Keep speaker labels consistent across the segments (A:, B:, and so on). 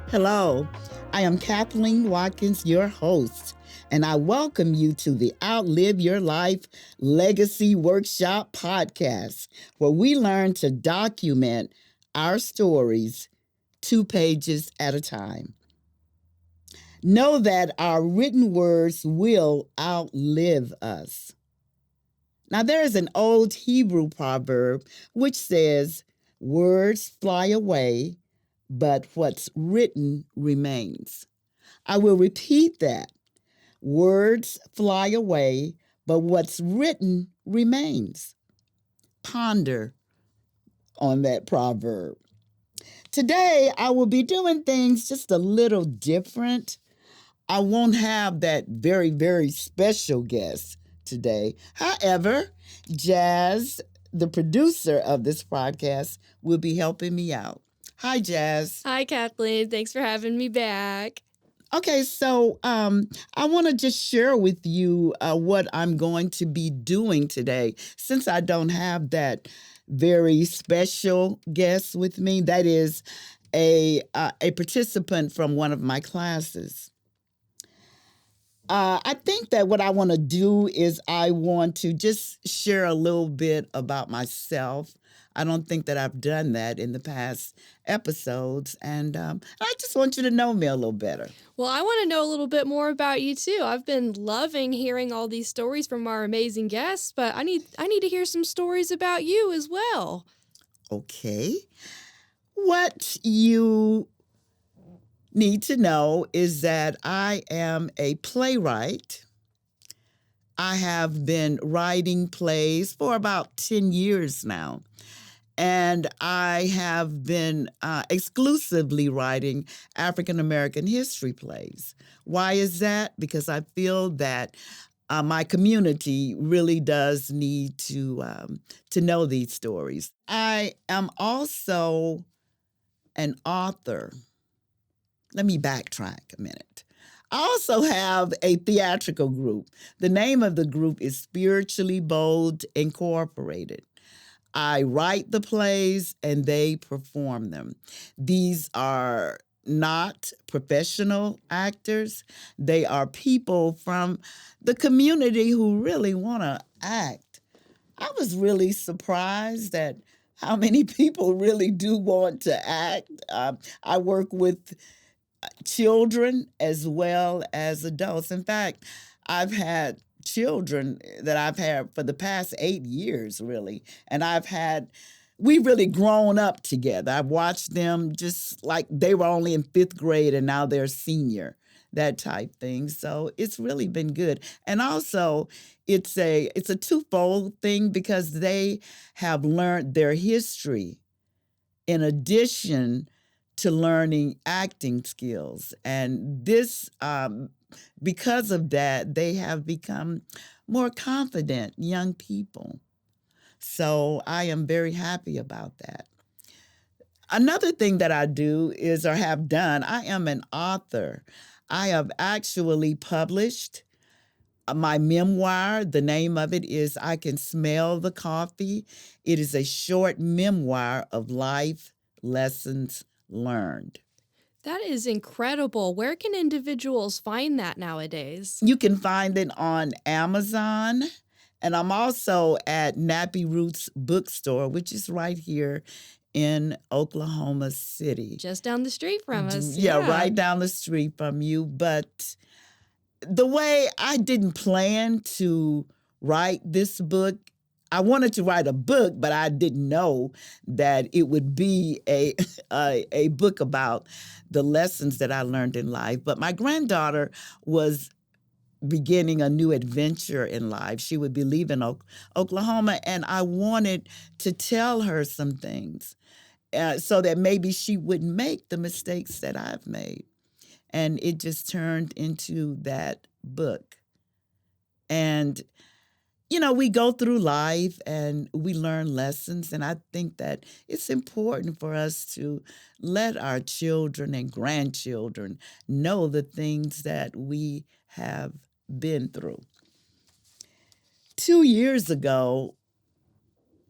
A: Hello, I am Kathleen Watkins, your host, and I welcome you to the Outlive Your Life Legacy Workshop podcast, where we learn to document our stories 2 pages at a time. Know that our written words will outlive us. Now, there is an old Hebrew proverb which says, "Words fly away, but what's written remains." I will repeat that. Words fly away, but what's written remains. Ponder on that proverb. Today, I will be doing things just a little different. I won't have that very special guest today. However, Jazz, the producer of this podcast, will be helping me out. Hi, Jazz.
B: Hi, Kathleen. Thanks for having me back.
A: Okay, so I want to just share with you what I'm going to be doing today. Since I don't have that very special guest with me, that is a participant from one of my classes. I think that what I want to do is I want to just share a little bit about myself. I don't think that I've done that in the past episodes, and I just want you to know me a little better.
B: Well, I want to know a little bit more about you too. I've been loving hearing all these stories from our amazing guests, but I need to hear some stories about you as well.
A: Okay. What you need to know is that I am a playwright. I have been writing plays for about 10 years now. And I have been exclusively writing African American history plays. Why is that? Because I feel that my community really does need to know these stories. I am also an author. Let me backtrack a minute. I also have a theatrical group. The name of the group is Spiritually Bold Incorporated. I write the plays and they perform them. These are not professional actors. They are people from the community who really want to act. I was really surprised at how many people really do want to act. I work with children as well as adults. In fact, I've had children that I've had for the past 8 years, really. And we've really grown up together. I've watched them just like they were only in fifth grade and now they're senior, that type thing. So it's really been good. And also, it's a twofold thing because they have learned their history in addition to learning acting skills. And because of that, they have become more confident young people. So I am very happy about that. Another thing that I do is, or have done, I am an author. I have actually published my memoir. The name of it is I Can Smell the Coffee. It is a short memoir of life lessons learned.
B: That is incredible. Where can individuals find that nowadays?
A: You can find it on Amazon. And I'm also at Nappy Roots Bookstore, which is right here in Oklahoma City.
B: Just down the street from us.
A: Yeah, right down the street from you. But the way I didn't plan to write this book, I wanted to write a book, but I didn't know that it would be a book about the lessons that I learned in life. But my granddaughter was beginning a new adventure in life. She would be leaving Oklahoma, and I wanted to tell her some things so that maybe she wouldn't make the mistakes that I've made. And it just turned into that book. And we go through life and we learn lessons. And I think that it's important for us to let our children and grandchildren know the things that we have been through. 2 years ago,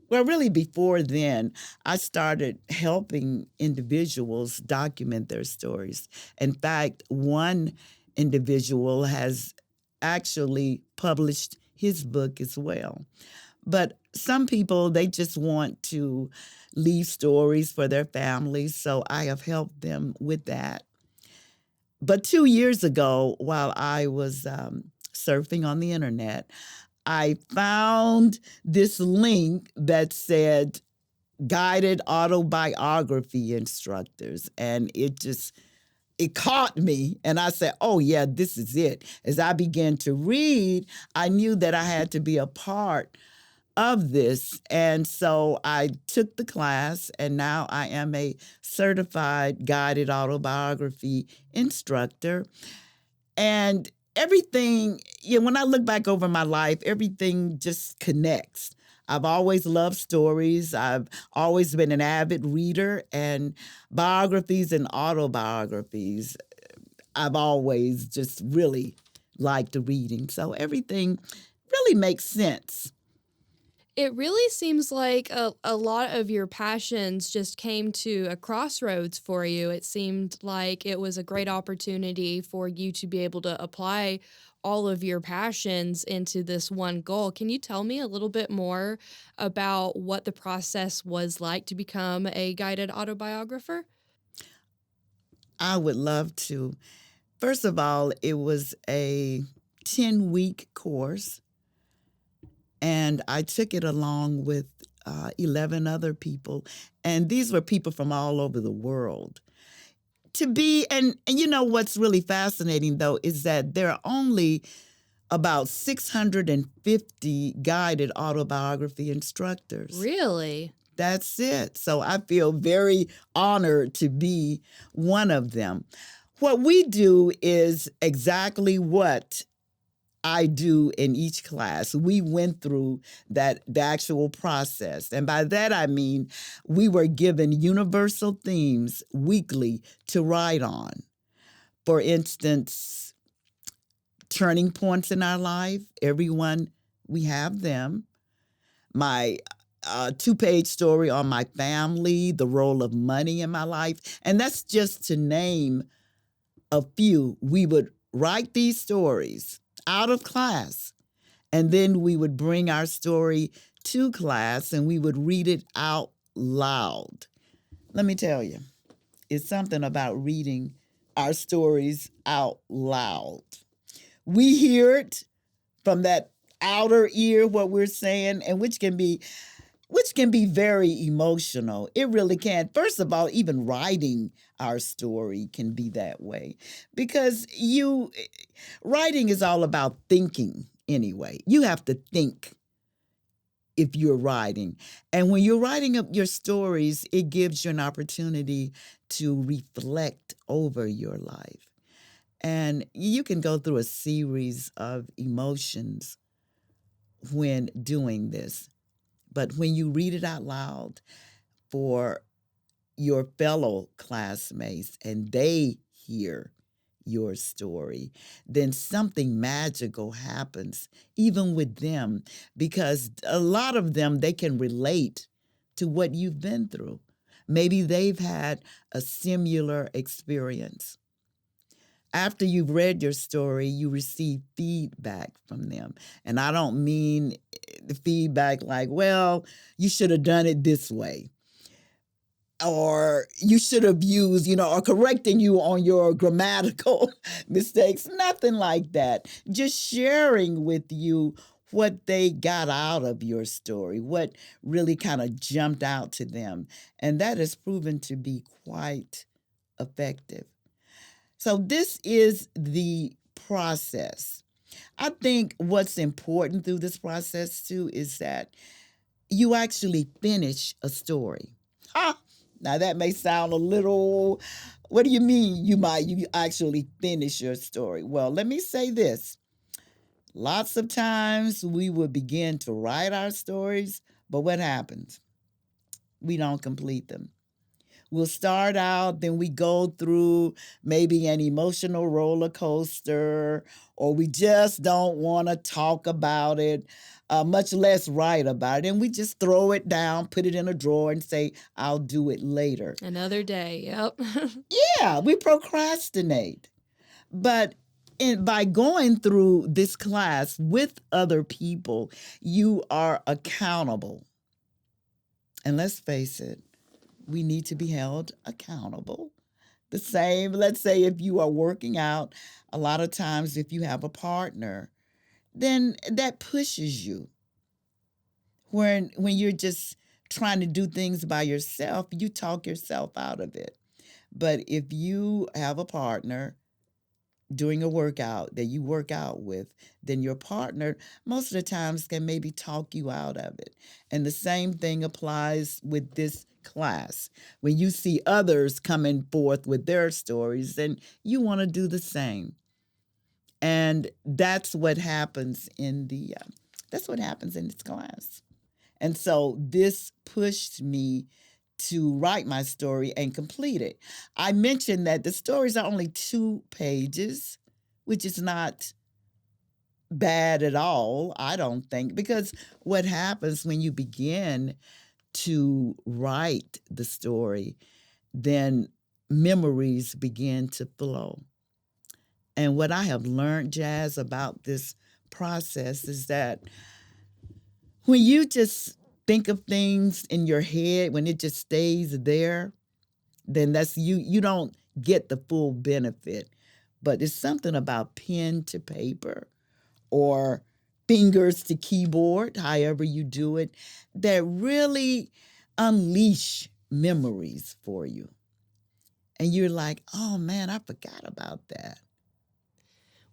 A: Well, really, before then, I started helping individuals document their stories. In fact, one individual has actually published his book as well. But some people, they just want to leave stories for their families. So I have helped them with that. But 2 years ago, while I was surfing on the internet, I found this link that said guided autobiography instructors. And it caught me. And I said, oh, yeah, this is it. As I began to read, I knew that I had to be a part of this. And so I took the class, and now I am a certified guided autobiography instructor. And everything, when I look back over my life, everything just connects. I've always loved stories. I've always been an avid reader, and biographies and autobiographies, I've always just really liked reading. So everything really makes sense.
B: It really seems like a lot of your passions just came to a crossroads for you. It seemed like it was a great opportunity for you to be able to apply all of your passions into this one goal. Can you tell me a little bit more about what the process was like to become a guided autobiographer?
A: I would love to. First of all, it was a 10-week course, and I took it along with 11 other people. And these were people from all over the world. And you know what's really fascinating, though, is that there are only about 650 guided autobiography instructors.
B: Really?
A: That's it. So I feel very honored to be one of them. What we do is exactly what I do in each class. We went through the actual process. And by that, I mean we were given universal themes weekly to write on. For instance, turning points in our life, everyone, we have them. My 2-page story on my family, the role of money in my life. And that's just to name a few. We would write these stories out of class, and then we would bring our story to class and we would read it out loud. Let me tell you, it's something about reading our stories out loud. We hear it from that outer ear, what we're saying, and which can be very emotional. It really can. First of all, even writing our story can be that way because writing is all about thinking anyway. You have to think if you're writing. And when you're writing up your stories, it gives you an opportunity to reflect over your life. And you can go through a series of emotions when doing this. But when you read it out loud for your fellow classmates and they hear your story, then something magical happens, even with them, because a lot of them, they can relate to what you've been through. Maybe they've had a similar experience. After you've read your story, you receive feedback from them. And I don't mean the feedback like, well, you should have done it this way. Or you should have used, or correcting you on your grammatical mistakes. Nothing like that. Just sharing with you what they got out of your story, what really kind of jumped out to them. And that has proven to be quite effective. So this is the process. I think what's important through this process too is that you actually finish a story. Ah, now that may sound a little, what do you mean you actually finish your story? Well, let me say this. Lots of times we will begin to write our stories, but what happens? We don't complete them. We'll start out, then we go through maybe an emotional roller coaster, or we just don't want to talk about it, much less write about it. And we just throw it down, put it in a drawer, and say, I'll do it later.
B: Another day. Yep.
A: Yeah, we procrastinate. But by going through this class with other people, you are accountable. And let's face it, we need to be held accountable. The same, let's say if you are working out, a lot of times if you have a partner, then that pushes you. When you're just trying to do things by yourself, you talk yourself out of it. But if you have a partner doing a workout that you work out with, then your partner most of the times can maybe talk you out of it. And the same thing applies with this class. When you see others coming forth with their stories, then you want to do the same. And that's what happens in this class. And so this pushed me to write my story and complete it. I mentioned that the stories are only 2 pages, which is not bad at all, I don't think, because what happens when you begin to write the story, then memories begin to flow. And what I have learned, Jazz, about this process is that when you just think of things in your head, when it just stays there, then that's you don't get the full benefit. But it's something about pen to paper or fingers to keyboard, however you do it, that really unleash memories for you. And you're like, oh man, I forgot about that.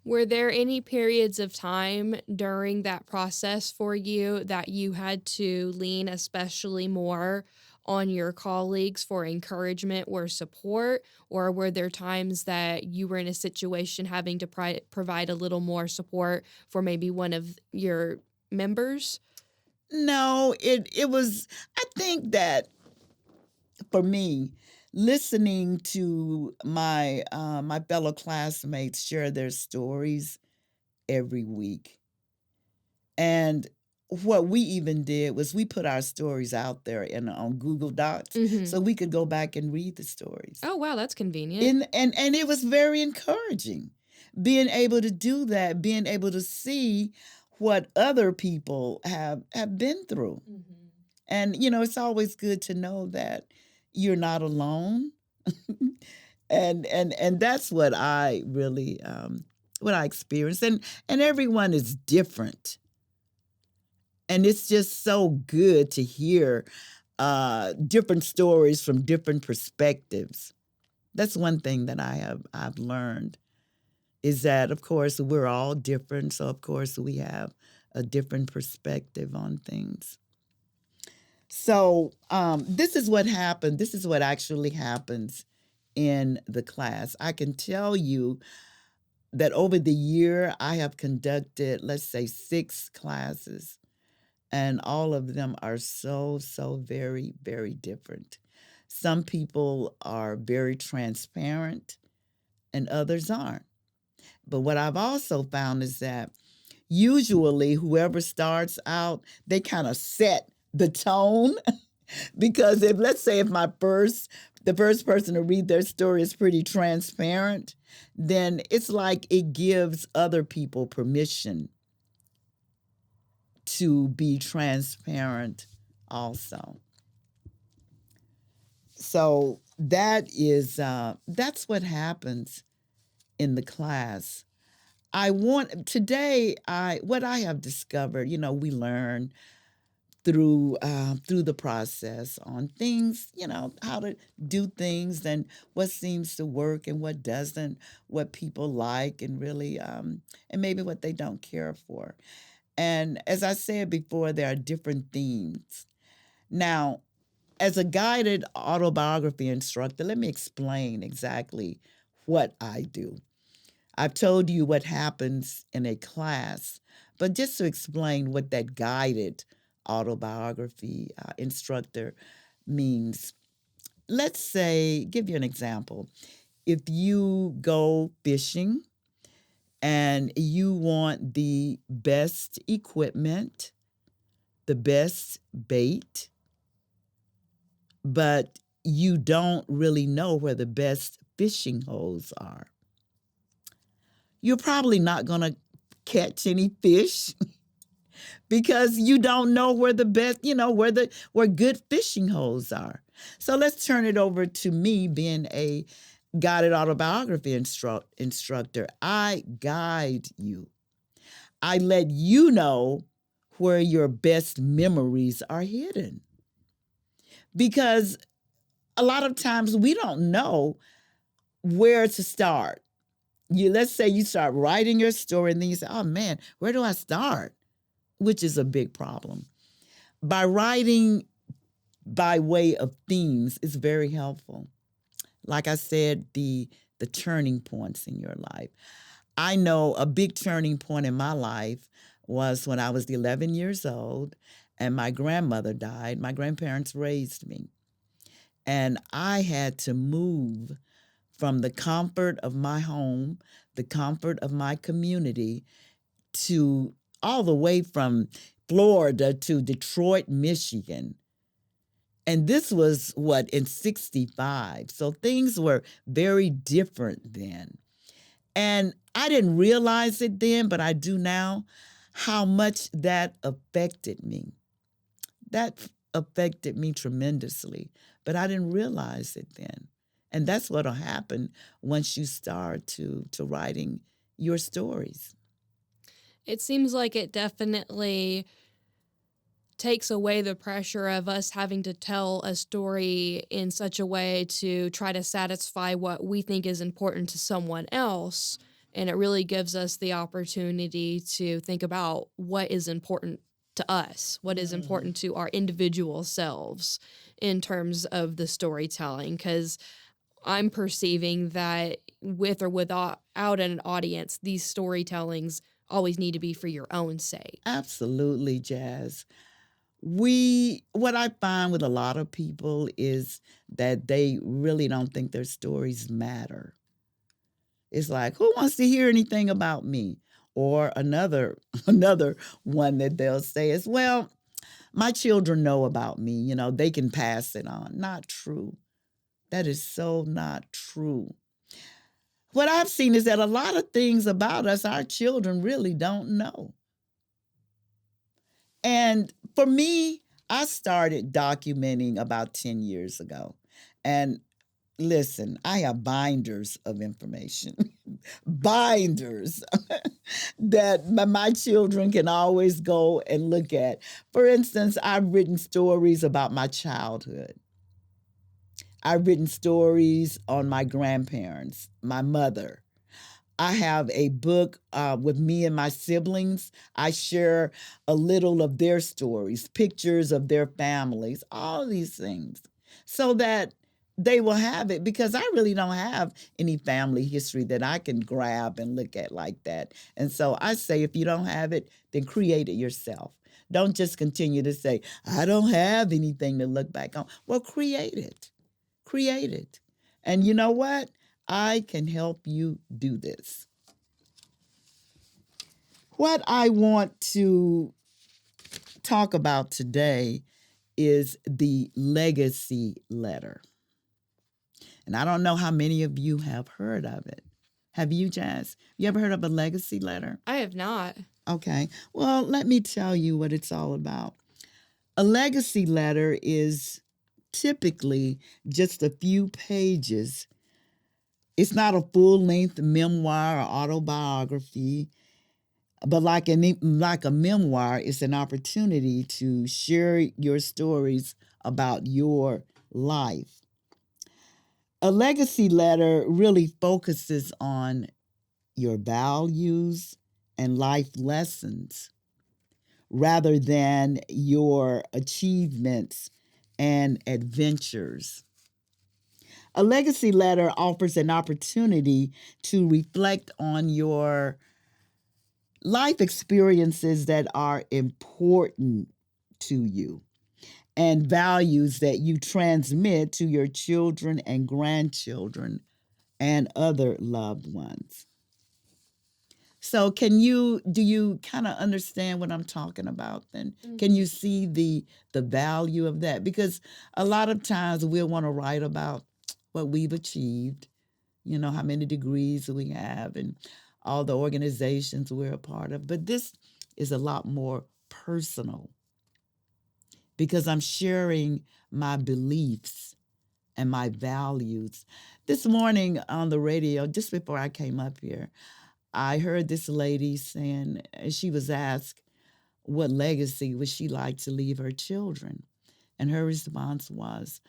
B: Were there any periods of time during that process for you that you had to lean especially more on your colleagues for encouragement or support? Or were there times that you were in a situation having to provide a little more support for maybe one of your members?
A: No, it was, I think that for me, listening to my fellow classmates share their stories every week. And what we even did was we put our stories out there on Google Docs
B: Mhm.
A: so we could go back and read the stories.
B: Oh, wow, that's convenient.
A: And it was very encouraging being able to do that, being able to see what other people have been through. And it's always good to know that you're not alone. And that's what I really what I experienced. And everyone is different. And it's just so good to hear different stories from different perspectives. That's one thing that I've learned is that, of course, we're all different. So, of course, we have a different perspective on things. So, this is what happened. This is what actually happens in the class. I can tell you that over the year, I have conducted, let's say, 6 classes, and all of them are so, so very, very different. Some people are very transparent, and others aren't. But what I've also found is that usually whoever starts out, they kind of set the tone because if let's say if the first person to read their story is pretty transparent, then it's like it gives other people permission to be transparent also. So that's what happens in the class. What I have discovered, we learn through the process on things, how to do things and what seems to work and what doesn't, what people like and really and maybe what they don't care for. And as I said before, there are different themes. Now, as a guided autobiography instructor, let me explain exactly what I do. I've told you what happens in a class, but just to explain what that guided autobiography instructor means. let's say, give you an example. If you go fishing and you want the best equipment, the best bait, but you don't really know where the best fishing holes are, you're probably not going to catch any fish because you don't know where the best, where good fishing holes are. So let's turn it over to me being a guided autobiography instructor. I guide you. I let you know where your best memories are hidden. Because a lot of times we don't know where to start. Let's say you start writing your story and then you say, oh man, where do I start? Which is a big problem. By writing by way of themes is very helpful. Like I said, the turning points in your life. I know a big turning point in my life was when I was 11 years old and my grandmother died. My grandparents raised me. And I had to move from the comfort of my home, the comfort of my community, to all the way from Florida to Detroit, Michigan. And this was in 65. So things were very different then. And I didn't realize it then, but I do now, how much that affected me. That affected me tremendously, but I didn't realize it then. And that's what'll happen once you start to writing your stories.
B: It seems like it definitely takes away the pressure of us having to tell a story in such a way to try to satisfy what we think is important to someone else. And it really gives us the opportunity to think about what is important to us, what is important to our individual selves in terms of the storytelling. Because I'm perceiving that with or without an audience, these storytellings always need to be for your own sake.
A: Absolutely, Jazz. What I find with a lot of people is that they really don't think their stories matter. It's like, who wants to hear anything about me? Or another one that they'll say is, well, my children know about me, they can pass it on. Not true. That is so not true. What I've seen is that a lot of things about us, our children really don't know. And for me, I started documenting about 10 years ago. And listen, I have binders of information, binders that my children can always go and look at. For instance, I've written stories about my childhood. I've written stories on my grandparents, my mother. I have a book with me and my siblings. I share a little of their stories, pictures of their families, all these things, so that they will have it, because I really don't have any family history that I can grab and look at like that. And so I say, if you don't have it, then create it yourself. Don't just continue to say, I don't have anything to look back on. Well, create it. Create it. And you know what? I can help you do this. What I want to talk about today is the legacy letter. And I don't know how many of you have heard of it. Have you, Jazz? You ever heard of a legacy letter?
B: I have not.
A: Okay. Well, let me tell you what it's all about. A legacy letter is typically just a few pages. It's not a full-length memoir or autobiography, but like a memoir, it's an opportunity to share your stories about your life. A legacy letter really focuses on your values and life lessons rather than your achievements and adventures. A legacy letter offers an opportunity to reflect on your life experiences that are important to you. and values that you transmit to your children and grandchildren and other loved ones. So do you kind of understand what I'm talking about then? Can you see the value of that? Because a lot of times we'll want to write about what we've achieved, how many degrees we have and all the organizations we're a part of. But this is a lot more personal because I'm sharing my beliefs and my values. This morning on the radio, just before I came up here, I heard this lady saying, she was asked what legacy would she like to leave her children. And her response was,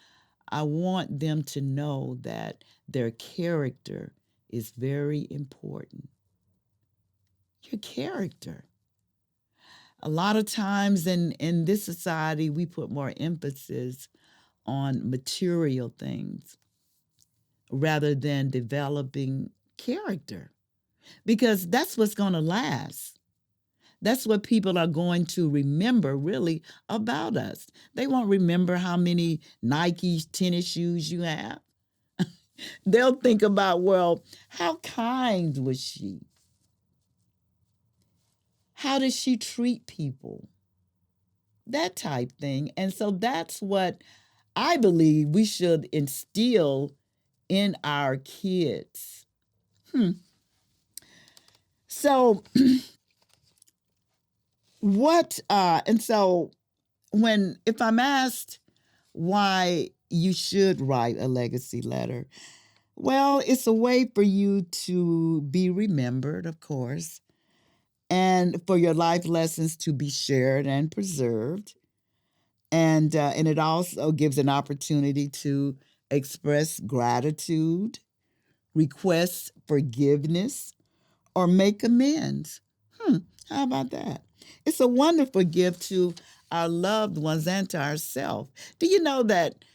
A: I want them to know that their character is very important. Your character. A lot of times in this society, we put more emphasis on material things rather than developing character because that's what's going to last. That's what people are going to remember really about us. They won't remember how many Nike tennis shoes you have. They'll think about, well, how kind was she? How did she treat people? That type thing. And so that's what I believe we should instill in our kids. So if I'm asked why you should write a legacy letter, well, it's a way for you to be remembered, of course, and for your life lessons to be shared and preserved. And it also gives an opportunity to express gratitude, request forgiveness, or make amends. How about that? It's a wonderful gift to our loved ones and to ourselves. Do you know that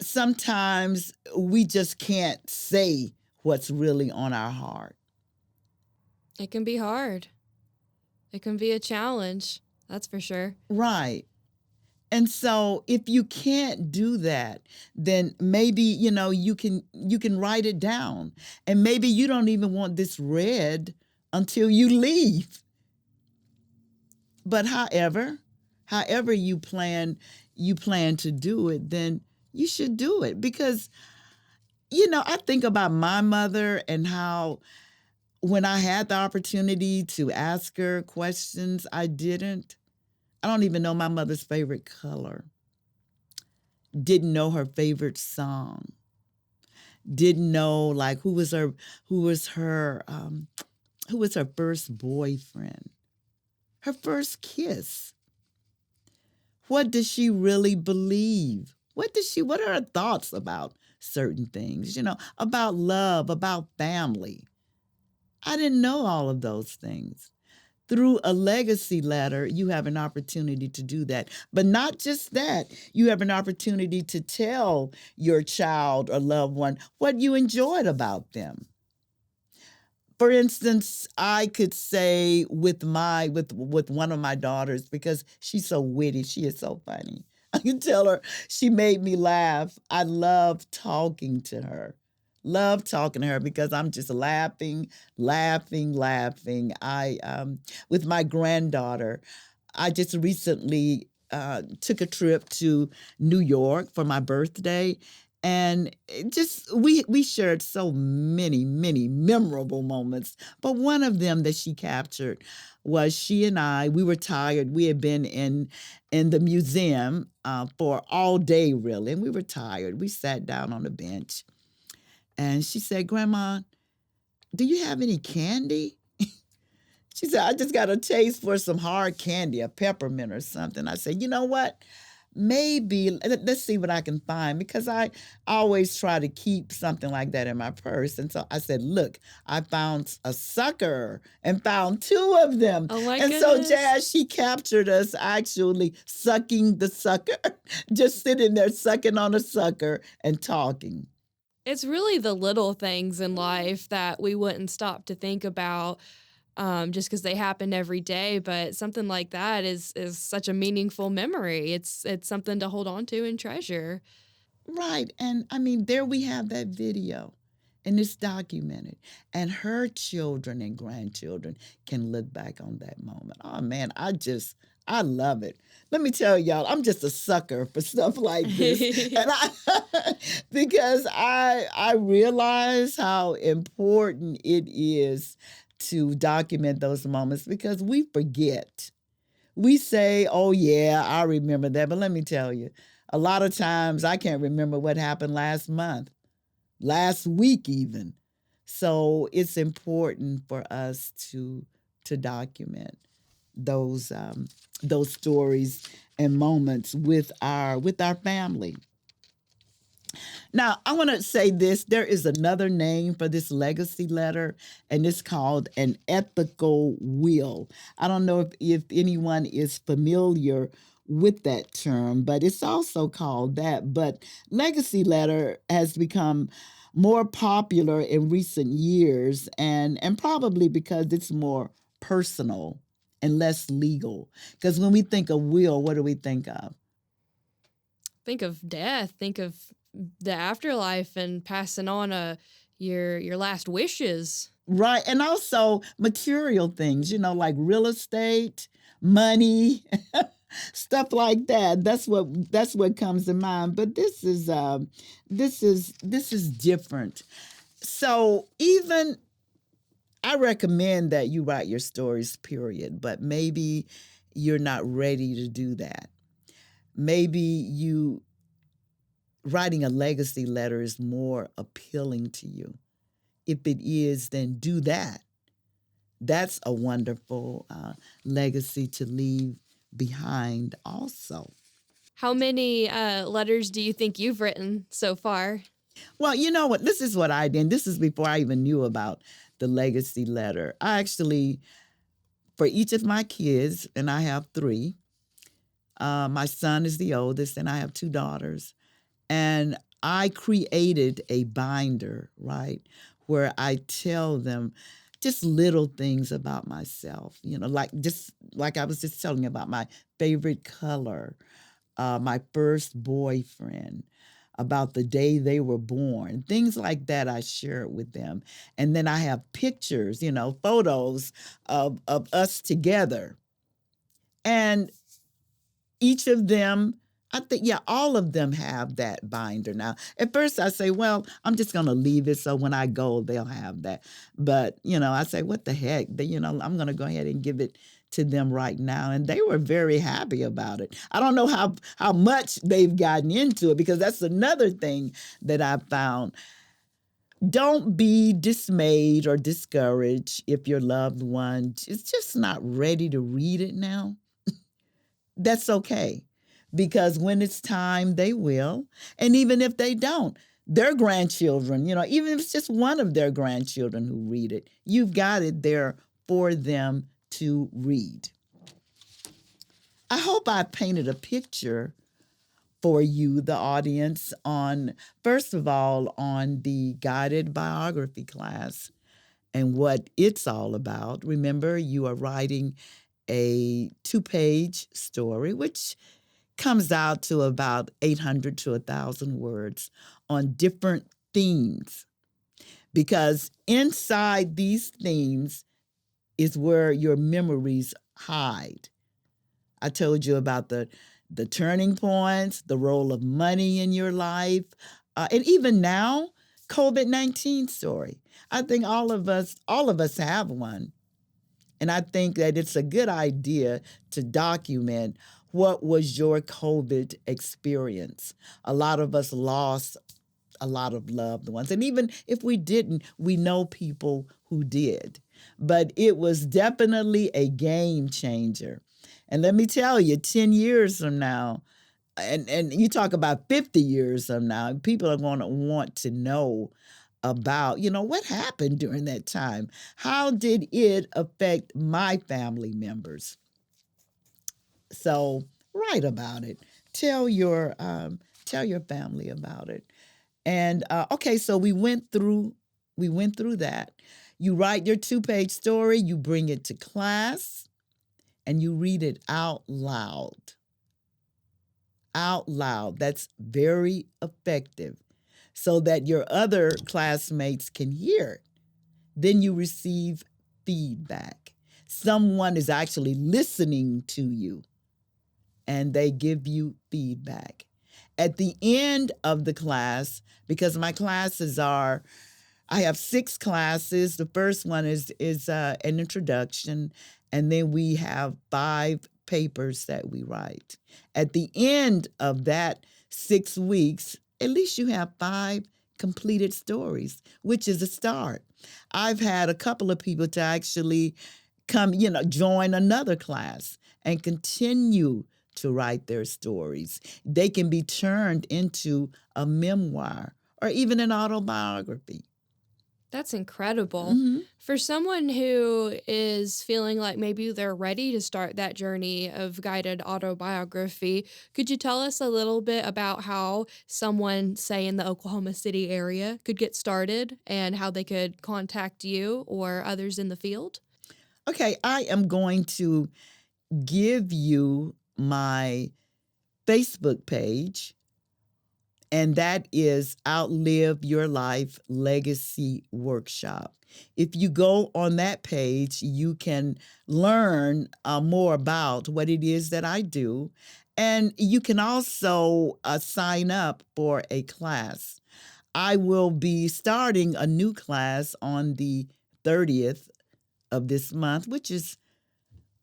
A: sometimes we just can't say what's really on our heart?
B: It can be hard. It can be a challenge. That's for sure.
A: Right. And so if you can't do that, then maybe, you can write it down. And maybe you don't even want this read until you leave. But however you plan to do it, then you should do it because I think about my mother and how when I had the opportunity to ask her questions, I didn't. I don't even know my mother's favorite color. Didn't know her favorite song. Didn't know like who was her first boyfriend. Her first kiss. What does she really believe? What are her thoughts about certain things, about love, about family? I didn't know all of those things. Through a legacy letter, you have an opportunity to do that. But not just that, you have an opportunity to tell your child or loved one what you enjoyed about them. For instance, I could say with one of my daughters, because she's so witty, she is so funny. I can tell her she made me laugh. I love talking to her. Love talking to her because I'm just laughing. With my granddaughter, I just recently took a trip to New York for my birthday, and we shared so many memorable moments. But one of them that she captured was she and we were tired. We had been in the museum for all day really, and we were tired. We sat down on a bench, and she said, "Grandma, do you have any candy?" She said, "I just got a taste for some hard candy, a peppermint or something." I said, "You know what? Maybe let's see what I can find," because I always try to keep something like that in my purse. And so I said, "Look, I found a sucker and found two of them."
B: Oh my
A: And so
B: goodness.
A: Jazz, she captured us actually sucking the sucker, just sitting there sucking on a sucker and talking.
B: It's really the little things in life that we wouldn't stop to think about. just because they happen every day. But something like that is such a meaningful memory. It's something to hold on to and treasure.
A: Right. And I mean, there we have that video and it's documented. And her children and grandchildren can look back on that moment. Oh man, I love it. Let me tell y'all, I'm just a sucker for stuff like this. And I because I realize how important it is to document those moments because we forget. We say, oh, yeah, I remember that. But let me tell you, a lot of times I can't remember what happened last month, last week, even. So it's important for us to document those stories and moments with our family. Now, I want to say this. There is another name for this legacy letter, and it's called an ethical will. I don't know if anyone is familiar with that term, but it's also called that. But legacy letter has become more popular in recent years, and probably because it's more personal and less legal. Because when we think of will, what do we think of?
B: Think of death, think of the afterlife and passing on your last wishes.
A: Right. And also material things, like real estate, money, stuff like that. That's what comes to mind. But this is different. So even I recommend that you write your stories, period. But maybe you're not ready to do that. Maybe you writing a legacy letter is more appealing to you. If it is, then do that. That's a wonderful legacy to leave behind, also.
B: How many letters do you think you've written so far?
A: Well, you know what? This is what I did. This is before I even knew about the legacy letter. I actually, for each of my kids, and I have three, my son is the oldest, and I have two daughters. And I created a binder, right, where I tell them just little things about myself, like I was just telling you about my favorite color, my first boyfriend, about the day they were born, things like that. I share it with them, and then I have pictures, photos of us together, and each of them, I think, yeah, all of them have that binder. Now, at first I say, well, I'm just going to leave it so when I go, they'll have that. But, I say, what the heck? I'm going to go ahead and give it to them right now. And they were very happy about it. I don't know how much they've gotten into it, because that's another thing that I found. Don't be dismayed or discouraged if your loved one is just not ready to read it now. That's okay, because when it's time, they will. And even if they don't, their grandchildren, even if it's just one of their grandchildren who read it, you've got it there for them to read. I hope I painted a picture for you, the audience, on, first of all, on the guided biography class and what it's all about. Remember, you are writing a 2-page story, which comes out to about 800 to 1,000 words on different themes. Because inside these themes is where your memories hide. I told you about the turning points, the role of money in your life, and even now, COVID-19 story. I think all of us have one. And I think that it's a good idea to document what was your COVID experience. A lot of us lost a lot of loved ones. And even if we didn't, we know people who did. But it was definitely a game changer. And let me tell you, 10 years from now, and you talk about 50 years from now, people are going to want to know about, what happened during that time. How did it affect my family members? So write about it. Tell your family about it. And okay, so we went through that. You write your 2-page story, you bring it to class, and you read it out loud. Out loud. That's very effective so that your other classmates can hear it. Then you receive feedback. Someone is actually listening to you and they give you feedback. At the end of the class, because my classes are, I have 6 classes. The first one is an introduction, and then we have 5 papers that we write. At the end of that 6 weeks, at least you have 5 completed stories, which is a start. I've had a couple of people to actually come, join another class and continue to write their stories. They can be turned into a memoir or even an autobiography.
B: That's incredible.
A: Mhm.
B: For someone who is feeling like maybe they're ready to start that journey of guided autobiography, could you tell us a little bit about how someone, say in the Oklahoma City area, could get started and how they could contact you or others in the field?
A: Okay, I am going to give you my Facebook page, and that is Outlive Your Life Legacy Workshop. If you go on that page, you can learn more about what it is that I do, and you can also sign up for a class. I will be starting a new class on the 30th of this month, which is,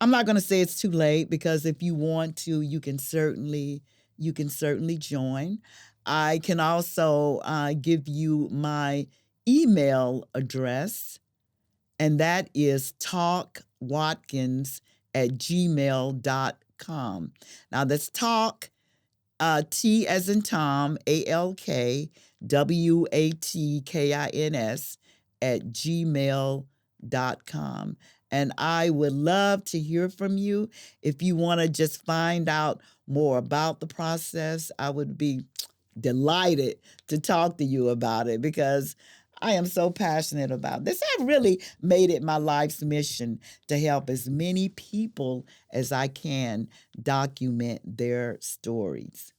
A: I'm not going to say it's too late, because if you want to, you can certainly join. I can also give you my email address, and that is talkwatkins@gmail.com. Now that's talk, T as in Tom, ALKWATKINS @gmail.com. And I would love to hear from you. If you want to just find out more about the process, I would be delighted to talk to you about it, because I am so passionate about this. I've really made it my life's mission to help as many people as I can document their stories.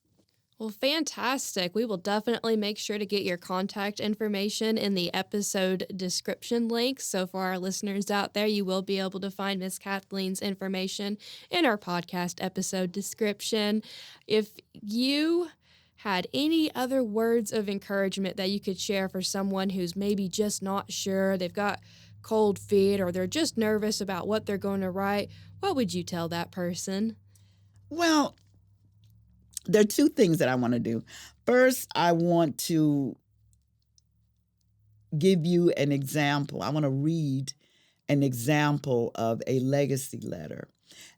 B: Well, fantastic. We will definitely make sure to get your contact information in the episode description link. So, for our listeners out there, you will be able to find Miss Kathleen's information in our podcast episode description. If you had any other words of encouragement that you could share for someone who's maybe just not sure, they've got cold feet, or they're just nervous about what they're going to write, what would you tell that person?
A: Well, there are 2 things that I want to do. First, I want to give you an example. I want to read an example of a legacy letter.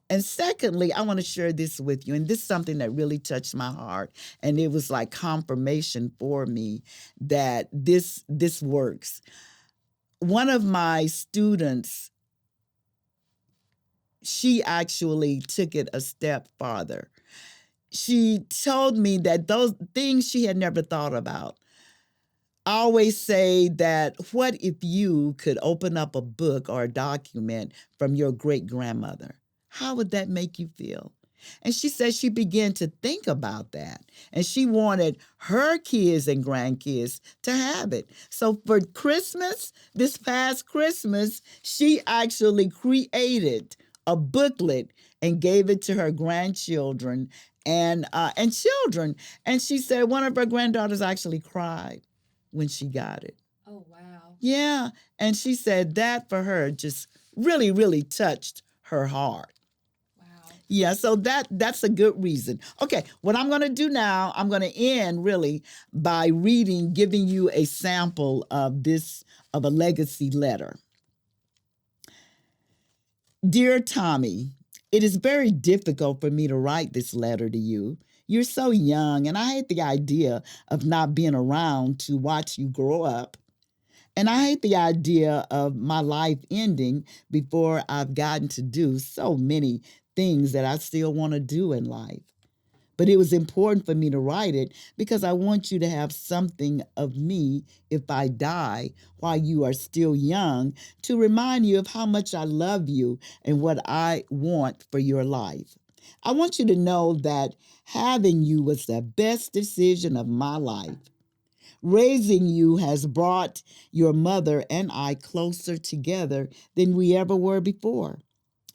A: And secondly, I want to share this with you. And this is something that really touched my heart. And it was like confirmation for me that this works. One of my students, she actually took it a step farther. She told me that those things she had never thought about. I always say that, what if you could open up a book or a document from your great grandmother? How would that make you feel? And she said she began to think about that, and she wanted her kids and grandkids to have it. So for Christmas, this past Christmas, she actually created a booklet and gave it to her grandchildren and children. And she said one of her granddaughters actually cried when she got it.
B: Oh, wow.
A: Yeah. And she said that for her just really, really touched her heart.
B: Wow.
A: Yeah, so that's a good reason. Okay, what I'm going to do now, I'm going to end really by giving you a sample of a legacy letter. Dear Tommy, it is very difficult for me to write this letter to you. You're so young, and I hate the idea of not being around to watch you grow up. And I hate the idea of my life ending before I've gotten to do so many things that I still want to do in life. But it was important for me to write it because I want you to have something of me if I die while you are still young, to remind you of how much I love you and what I want for your life. I want you to know that having you was the best decision of my life. Raising you has brought your mother and I closer together than we ever were before.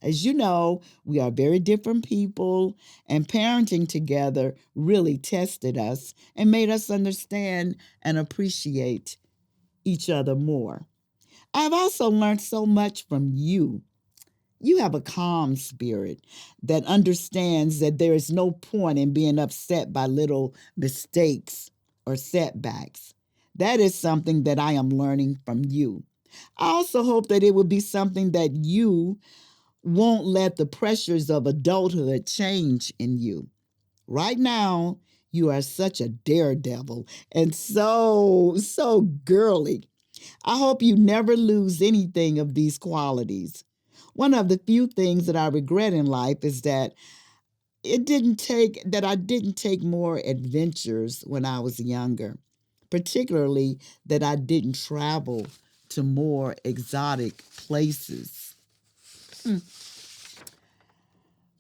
A: As you know, we are very different people, and parenting together really tested us and made us understand and appreciate each other more. I've also learned so much from you. You have a calm spirit that understands that there is no point in being upset by little mistakes or setbacks. That is something that I am learning from you. I also hope that it will be something that you won't let the pressures of adulthood change in you. Right now, you are such a daredevil and so girly. I hope you never lose anything of these qualities. One of the few things that I regret in life is that I didn't take more adventures when I was younger, particularly that I didn't travel to more exotic places.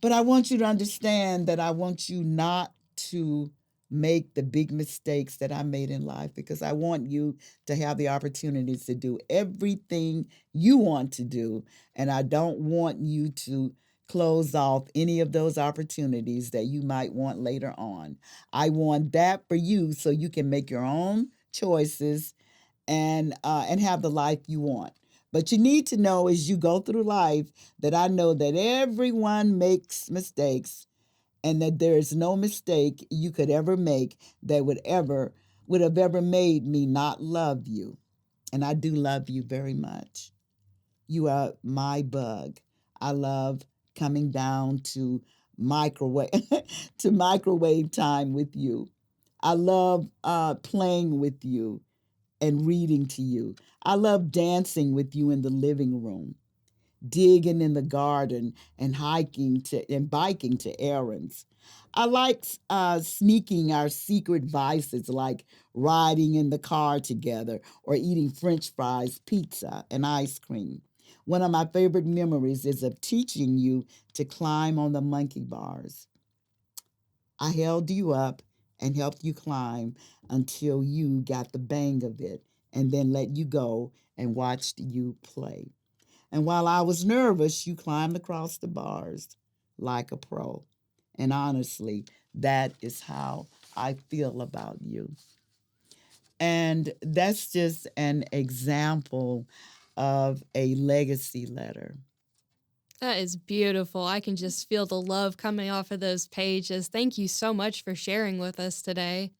A: But I want you to understand that I want you not to make the big mistakes that I made in life, because I want you to have the opportunities to do everything you want to do. And I don't want you to close off any of those opportunities that you might want later on. I want that for you so you can make your own choices and have the life you want. But you need to know as you go through life that I know that everyone makes mistakes, and that there is no mistake you could ever make that would have ever made me not love you. And I do love you very much. You are my bug. I love coming down to microwave to microwave time with you. I love playing with you and reading to you. I love dancing with you in the living room, digging in the garden, and biking to errands. I like sneaking our secret vices, like riding in the car together or eating French fries, pizza, and ice cream. One of my favorite memories is of teaching you to climb on the monkey bars. I held you up and helped you climb until you got the bang of it, and then let you go and watched you play. And while I was nervous, you climbed across the bars like a pro. And honestly, that is how I feel about you. And that's just an example of a legacy letter.
B: That is beautiful. I can just feel the love coming off of those pages. Thank you so much for sharing with us today.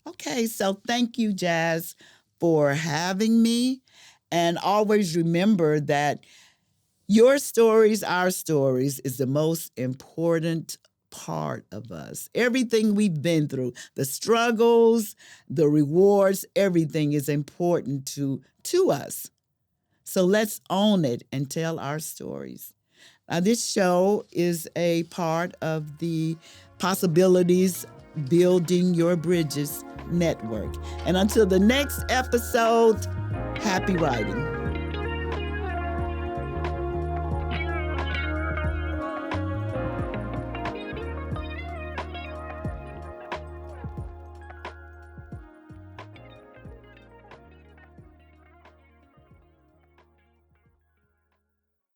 A: Okay, so thank you, Jazz, for having me. And always remember that your stories, our stories, is the most important part of us. Everything we've been through, the struggles, the rewards, everything is important to us. So let's own it and tell our stories. Now, this show is a part of the Possibilities Building Your Bridges network. And until the next episode, happy writing.